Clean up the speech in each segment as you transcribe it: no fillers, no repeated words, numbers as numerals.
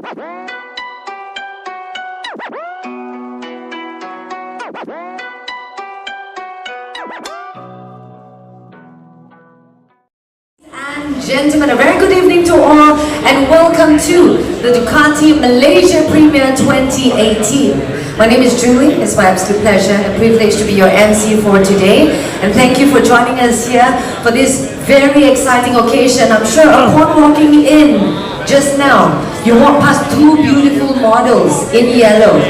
Gentlemen, a very good evening to all and welcome to the Ducati Malaysia Premier 2018. My name is Julie. It's my absolute pleasure and privilege to be your MC for today, and thank you for joining us here for this very exciting occasion. I'm sure upon walking in just now, you walk past two beautiful models in yellow,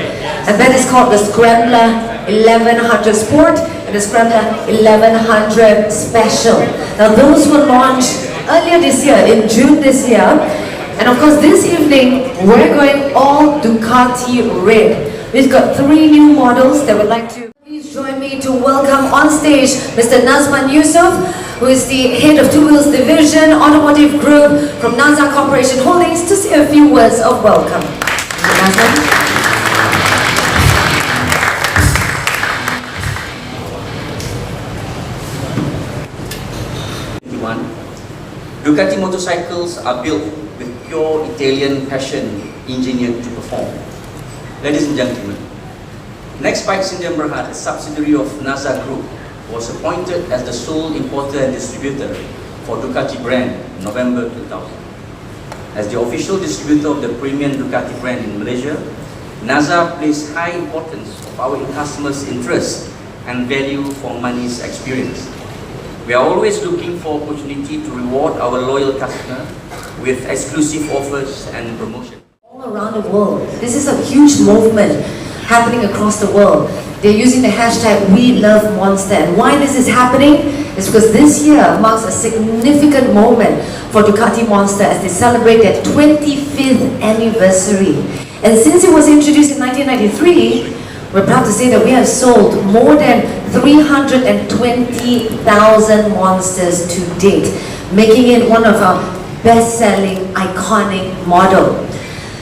and that is called the Scrambler 1100 Sport and the Scrambler 1100 Special. Now those were launched earlier this year, in June this year, and of course this evening we're going all Ducati red. We've got three new models that would like to please join me to welcome on stage Mr. Nazman Yusof, who is the head of Two Wheels Division, Automotive Group from Naza Corporation Holdings, to say a few words of welcome. Mr. Nazman. Ducati motorcycles are built with pure Italian passion, engineered to perform. Ladies and gentlemen, next Bike Sdn Bhd, a subsidiary of Naza Group, was appointed as the sole importer and distributor for Ducati brand in November 2000. As the official distributor of the premium Ducati brand in Malaysia, Naza placed high importance of our customers' interest and value for money's experience. We are always looking for opportunity to reward our loyal customer with exclusive offers and promotion. All around the world, this is a huge movement happening across the world. They're using the hashtag #WeLoveMonster, and why this is happening is because this year marks a significant moment for Ducati Monster as they celebrate their 25th anniversary. And since it was introduced in 1993, we're proud to say that we have sold more than 320,000 monsters to date, making it one of our best-selling, iconic model.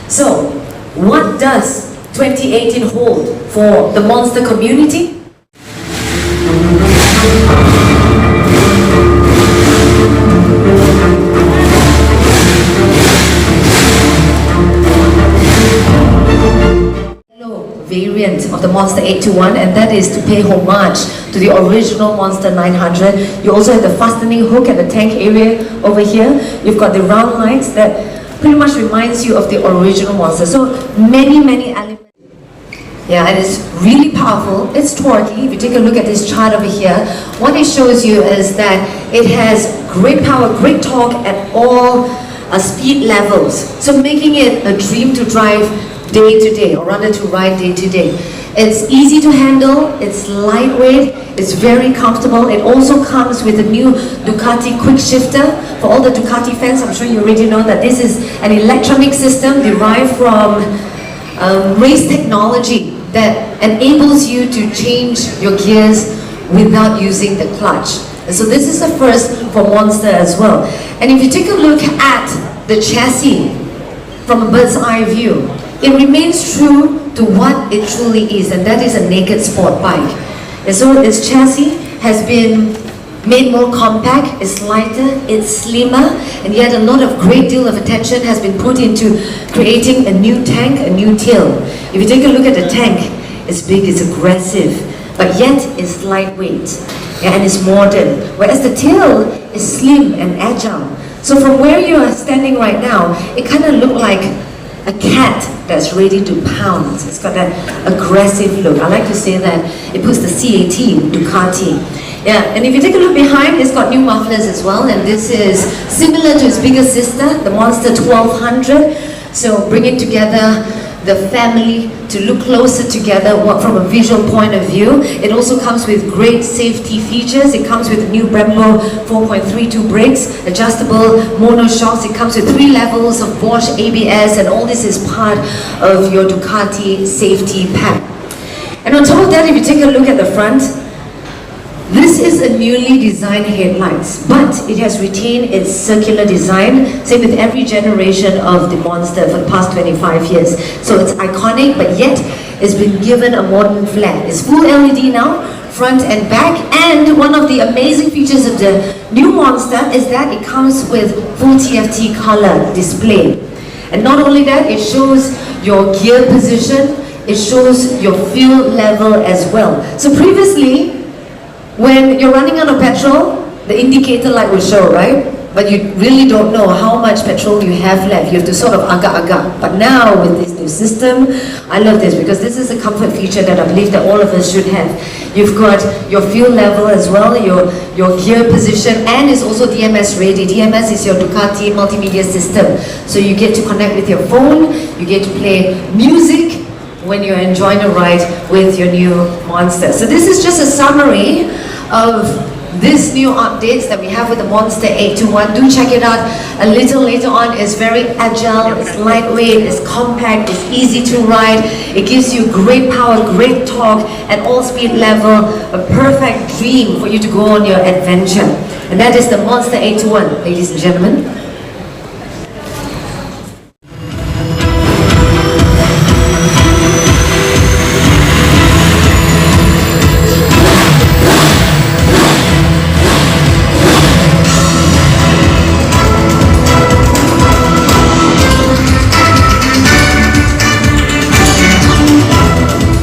So, what does 2018 hold for the monster community? Variant of the Monster 821, and that is to pay homage to the original Monster 900. You also have the fastening hook at the tank area over here. You've got the round lights that pretty much reminds you of the original Monster. So many elements. Yeah, and it's really powerful. It's torquey. If you take a look at this chart over here, what it shows you is that it has great power, great torque at all speed levels. So making it a dream to drive day to day, or rather to ride day to day. It's easy to handle, it's lightweight, it's very comfortable. It also comes with a new Ducati quick shifter. For all the Ducati fans, I'm sure you already know that this is an electronic system derived from race technology that enables you to change your gears without using the clutch. And so this is the first for Monster as well. And if you take a look at the chassis from a bird's eye view, it remains true to what it truly is, and that is a naked sport bike. And so its chassis has been made more compact, it's lighter, it's slimmer, and yet a lot of great deal of attention has been put into creating a new tank, a new tail. If you take a look at the tank, it's big, it's aggressive, but yet it's lightweight, and it's modern, whereas the tail is slim and agile. So from where you are standing right now, it kind of looks like a cat that's ready to pounce. It's got that aggressive look. I like to say that it puts the CAT, Ducati. Yeah, and if you take a look behind, it's got new mufflers as well, and this is similar to its bigger sister, the Monster 1200. So bringing together the family to look closer together from a visual point of view. It also comes with great safety features. It comes with new Brembo 4.32 brakes, adjustable mono shocks. It comes with 3 levels of Bosch ABS, and all this is part of your Ducati safety pack. And on top of that, if you take a look at the front, this is a newly designed headlights, but it has retained its circular design, same with every generation of the Monster for the past 25 years. So it's iconic, but yet it's been given a modern flair. It's full LED now, front and back, and one of the amazing features of the new Monster is that it comes with full TFT color display. And not only that, it shows your gear position, it shows your fuel level as well. So previously, when you're running out of petrol, the indicator light will show, right? But you really don't know how much petrol you have left. You have to sort of agak-agak. But now with this new system, I love this because this is a comfort feature that I believe that all of us should have. You've got your fuel level as well, your gear position, and it's also DMS ready. DMS is your Ducati multimedia system. So you get to connect with your phone, you get to play music when you're enjoying a ride with your new Monster. So this is just a summary of this new updates that we have with the Monster 821. Do check it out a little later on. It's very agile, it's lightweight, it's compact, it's easy to ride. It gives you great power, great torque at all speed level. A perfect dream for you to go on your adventure. And that is the Monster 821, ladies and gentlemen.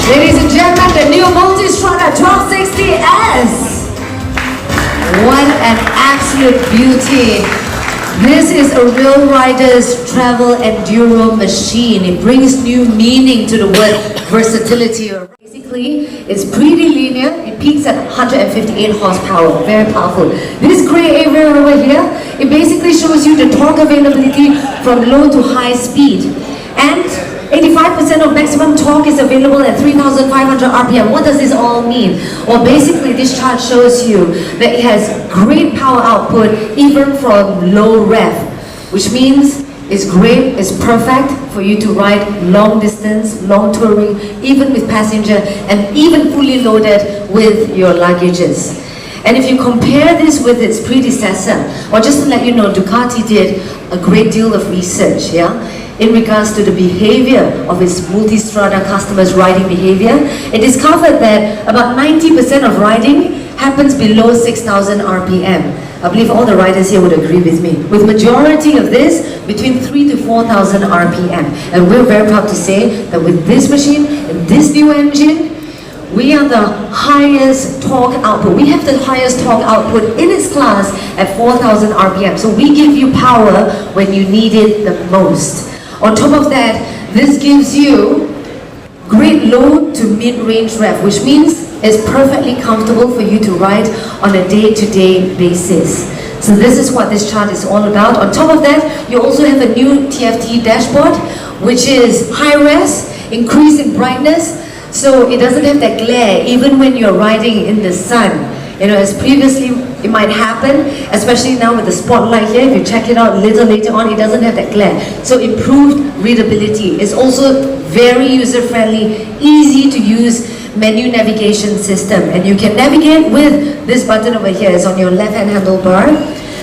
Ladies and gentlemen, the new Multistrada 1260S. What an absolute beauty. This is a real rider's travel enduro machine. It brings new meaning to the word versatility. Basically, it's pretty linear. It peaks at 158 horsepower. Very powerful. This gray area over here, it basically shows you the torque availability from low to high speed. And 85% of maximum torque is available at 3,500 RPM. What does this all mean? Well, basically this chart shows you that it has great power output even from low rev, which means it's great, it's perfect for you to ride long distance, long touring, even with passenger and even fully loaded with your luggages. And if you compare this with its predecessor, or just to let you know, Ducati did a great deal of research, in regards to the behavior of its Multistrada customers' riding behavior. It discovered that about 90% of riding happens below 6,000 RPM. I believe all the riders here would agree with me. With majority of this between 3,000 to 4,000 RPM. And we're very proud to say that with this machine and this new engine, we are the highest torque output. We have the highest torque output in its class at 4,000 RPM. So we give you power when you need it the most. On top of that, this gives you great low to mid-range rev, which means it's perfectly comfortable for you to ride on a day-to-day basis. So this is what this chart is all about. On top of that, you also have a new TFT dashboard, which is high-res, increase in brightness, so it doesn't have that glare even when you're riding in the sun. You know, as previously it might happen, especially now with the spotlight here. If you check it out a little later on, it doesn't have that glare. So improved readability. It's also very user-friendly, easy to use menu navigation system. And you can navigate with this button over here. It's on your left-hand handlebar.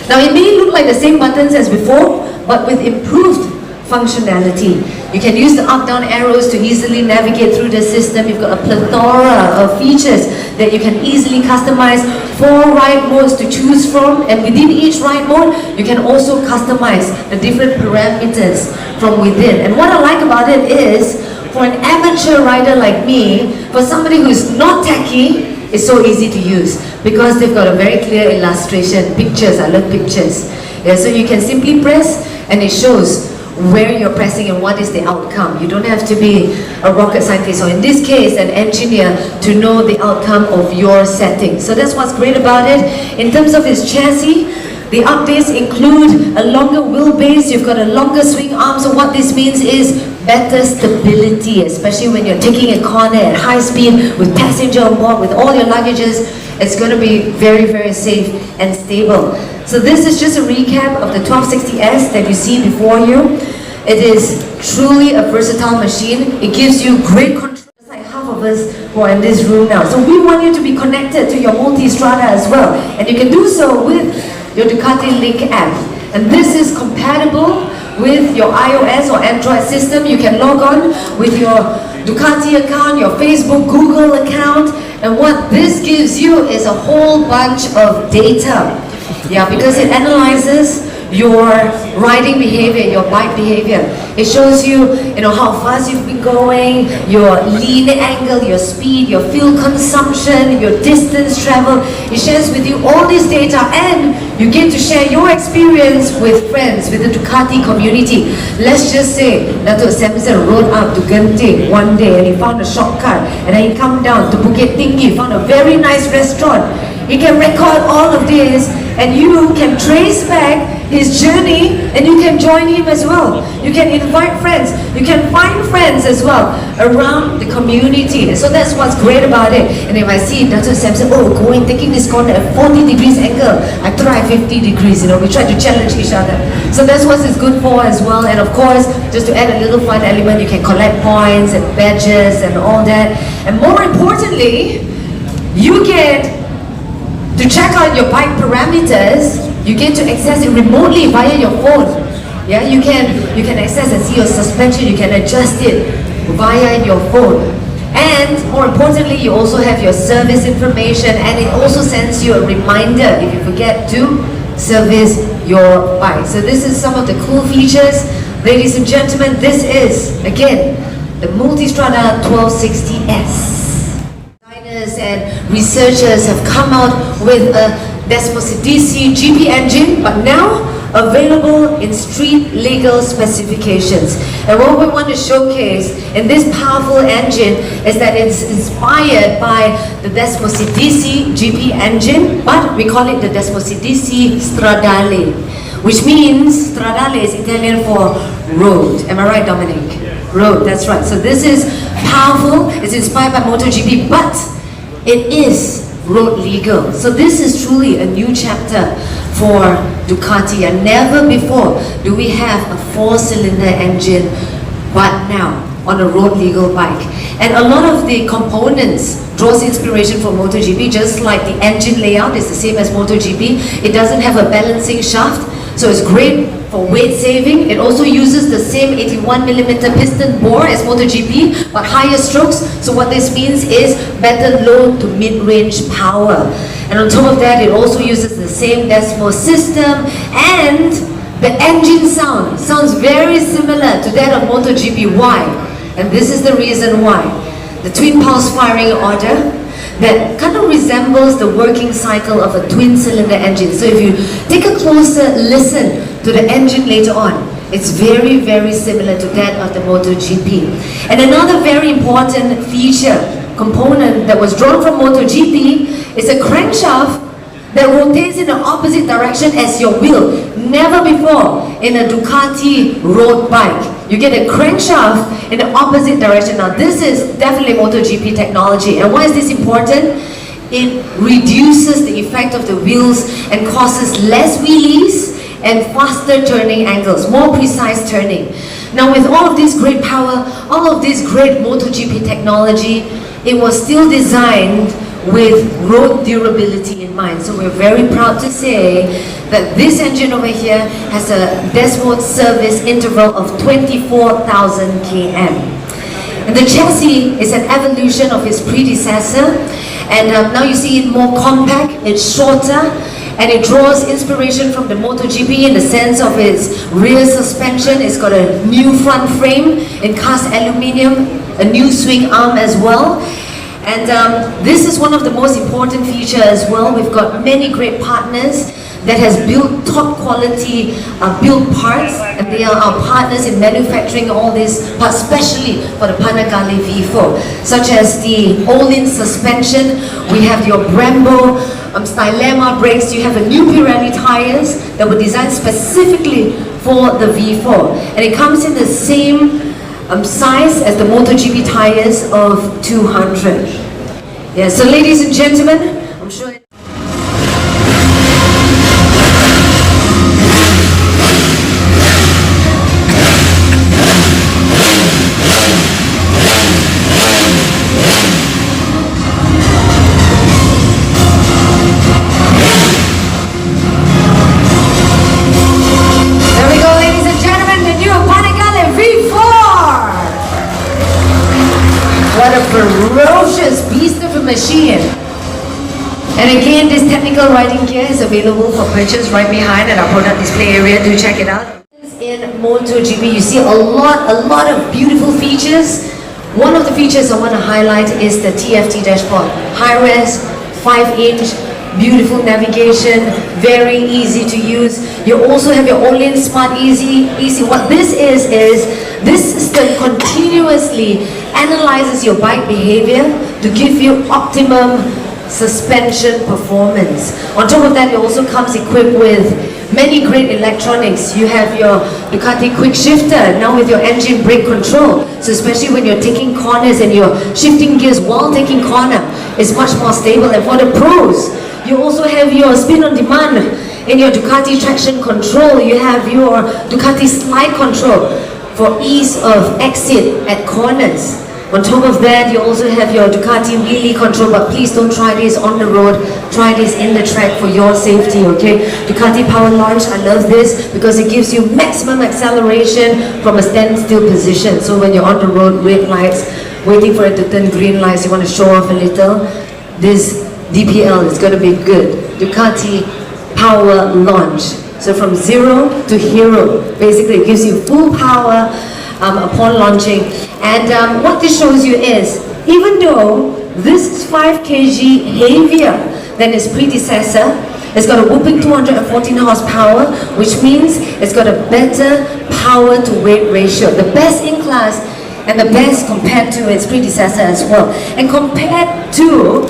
Now it may look like the same buttons as before, but with improved functionality. You can use the up-down arrows to easily navigate through the system. You've got a plethora of features that you can easily customize. 4 ride modes to choose from, and within each ride mode, you can also customize the different parameters from within. And what I like about it is, for an amateur rider like me, for somebody who's not techie, it's so easy to use because they've got a very clear illustration, pictures. I love pictures. Yeah, so you can simply press and it shows where you're pressing and what is the outcome. You don't have to be a rocket scientist, or in this case an engineer, to know the outcome of your setting. So that's what's great about it. In terms of its chassis, the updates include a longer wheelbase. You've got a longer swing arm. So what this means is better stability, especially when you're taking a corner at high speed with passenger on board, with all your luggages. It's going to be very, very safe and stable. So this is just a recap of the 1260S that you see before you. It is truly a versatile machine. It gives you great control, like half of us who are in this room now. So we want you to be connected to your Multistrada as well. And you can do so with your Ducati Link app. And this is compatible with your iOS or Android system. You can log on with your Ducati account, your Facebook, Google account. And what this gives you is a whole bunch of data. Yeah, because it analyzes your riding behavior, your bike behavior. It shows you, how fast you've been going, your lean angle, your speed, your fuel consumption, your distance traveled. It shares with you all this data, and you get to share your experience with friends, with the Ducati community. Let's just say Dato Samson rode up to Genting one day and he found a shortcut, and then he come down to Bukit Tinggi, found a very nice restaurant. He can record all of this, and you can trace back his journey, and you can join him as well. You can invite friends, you can find friends as well around the community. So that's what's great about it. And if I see Dato Samson, taking this corner at 40 degrees angle, I try 50 degrees, we try to challenge each other. So that's what it's good for as well. And of course, just to add a little fun element, you can collect points and badges and all that. And more importantly, you get to check out your bike parameters. You get to access it remotely via your phone. Yeah, you can access and see your suspension. You can adjust it via your phone. And more importantly, you also have your service information, and it also sends you a reminder if you forget to service your bike. So this is some of the cool features. Ladies and gentlemen, this is, again, the Multistrada 1260S. And researchers have come out with a DC GP engine, but now available in street legal specifications. And what we want to showcase in this powerful engine is that it's inspired by the DC GP engine, but we call it the DC Stradale, which means Stradale is Italian for road. Am I right, Dominic? Road, that's right. So this is powerful, it's inspired by MotoGP, but it is road legal. So this is truly a new chapter for Ducati, and never before do we have a 4-cylinder engine, but now on a road legal bike. And a lot of the components draws inspiration from MotoGP, just like the engine layout is the same as MotoGP. It doesn't have a balancing shaft, so it's great for weight saving. It also uses the same 81mm piston bore as MotoGP, but higher strokes. So what this means is better low to mid-range power. And on top of that, it also uses the same decimal system, and the engine sounds very similar to that of MotoGP. Why? And this is the reason why. The twin pulse firing order that kind of resembles the working cycle of a twin-cylinder engine. So if you take a closer listen to the engine later on, it's very, very similar to that of the MotoGP. And another very important feature, component that was drawn from MotoGP is a crankshaft that rotates in the opposite direction as your wheel. Never before in a Ducati road bike. You get a crankshaft in the opposite direction. Now this is definitely MotoGP technology. And why is this important? It reduces the effect of the wheels and causes less wheelies and faster turning angles, more precise turning. Now with all of this great power, all of this great MotoGP technology, it was still designed with road durability in mind. So we're very proud to say that this engine over here has a decimal service interval of 24,000 km. And the chassis is an evolution of its predecessor, and now you see it more compact, it's shorter, and it draws inspiration from the MotoGP in the sense of its rear suspension. It's got a new front frame in cast aluminium, a new swing arm as well. And this is one of the most important features as well. We've got many great partners that has built top quality built parts, and they are our partners in manufacturing all these parts, especially for the Panigale V4, such as the all-in suspension. We have your Brembo Stylema brakes. You have a new Pirelli tires that were designed specifically for the V4, and it comes in the same size as the MotoGP tires of 200. Yeah, so ladies and gentlemen, I'm sure ferocious beast of a machine. And this technical riding gear is available for purchase right behind at our product display area. Do check it out. In MotoGP, you see a lot of beautiful features. One of the features I want to highlight is the TFT dashboard. High-res, 5-inch, beautiful navigation, very easy to use. You also have your Olin Smart Easy. What this is this system continuously analyzes your bike behavior to give you optimum suspension performance. On top of that, it also comes equipped with many great electronics. You have your Ducati quick shifter, now with your engine brake control. So especially when you're taking corners and you're shifting gears while taking corner, it's much more stable. And for the pros, you also have your spin on demand in your Ducati traction control. You have your Ducati slide control for ease of exit at corners. On top of that, you also have your Ducati wheelie control, but please don't try this on the road. Try this in the track for your safety, okay? Ducati Power Launch, I love this because it gives you maximum acceleration from a standstill position. So when you're on the road, red lights, waiting for it to turn green lights, you want to show off a little, this DPL is going to be good. Ducati Power Launch. So from zero to hero, basically it gives you full power upon launching. And what this shows you is, even though this is 5 kg heavier than its predecessor, it's got a whooping 214 horsepower, which means it's got a better power to weight ratio, the best in class and the best compared to its predecessor as well. And compared to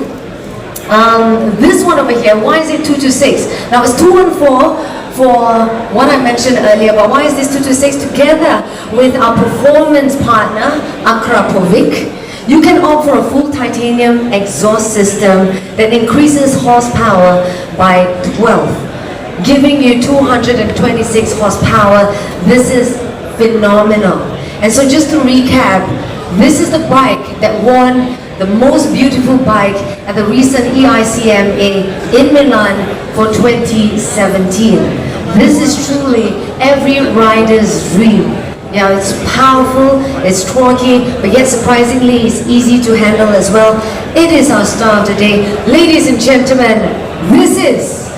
this one over here, why is it 226? Now it's 214 for what I mentioned earlier, but why is this 226 together with our performance partner, Akrapovic? You can opt for a full titanium exhaust system that increases horsepower by 12, giving you 226 horsepower. This is phenomenal. And so just to recap, this is the bike that won the most beautiful bike at the recent EICMA in Milan for 2017. This is truly every rider's dream. Yeah, it's powerful, it's torquey, but yet surprisingly it's easy to handle as well. It is our star of the day. Ladies and gentlemen, this is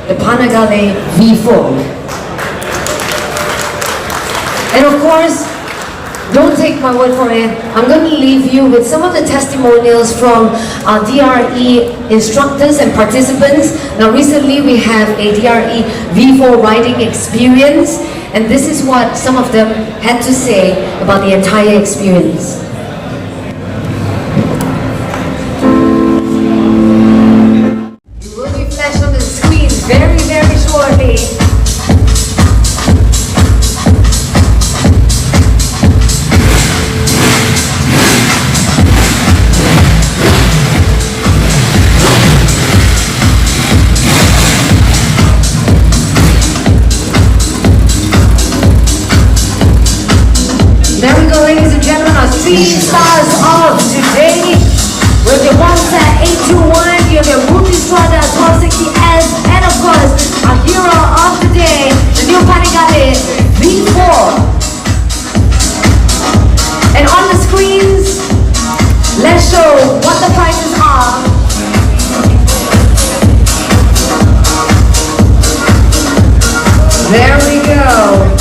the Panigale V4. And of course, don't take my word for it. I'm going to leave you with some of the testimonials from our DRE instructors and participants. Now recently we have a DRE V4 riding experience, and this is what some of them had to say about the entire experience. It will be flashed on the screen very, very shortly. Three stars of today with the Monster 821, you have your Multistrada 1260S, and of course our hero of the day, the new Panigale V4. And on the screens, let's show what the prices are. There we go.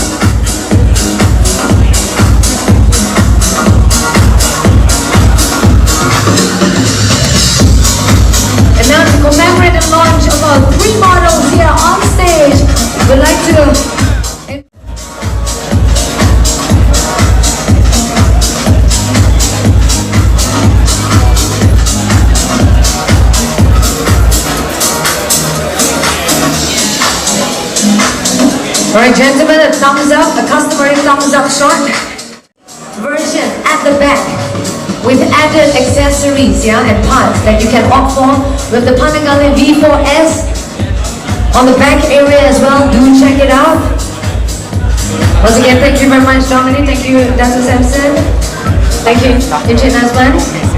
Commemorate the launch of our 3 models here on stage. We'd like to... Alright gentlemen, a thumbs up, a customary thumbs up shot. Version at the back, with added accessories, yeah, and parts that you can opt for with the Panigale V4S on the back area as well. Do check it out. Once again, thank you very much, Dominic. Thank you, Dato Samson. Thank you, Encik Nazman.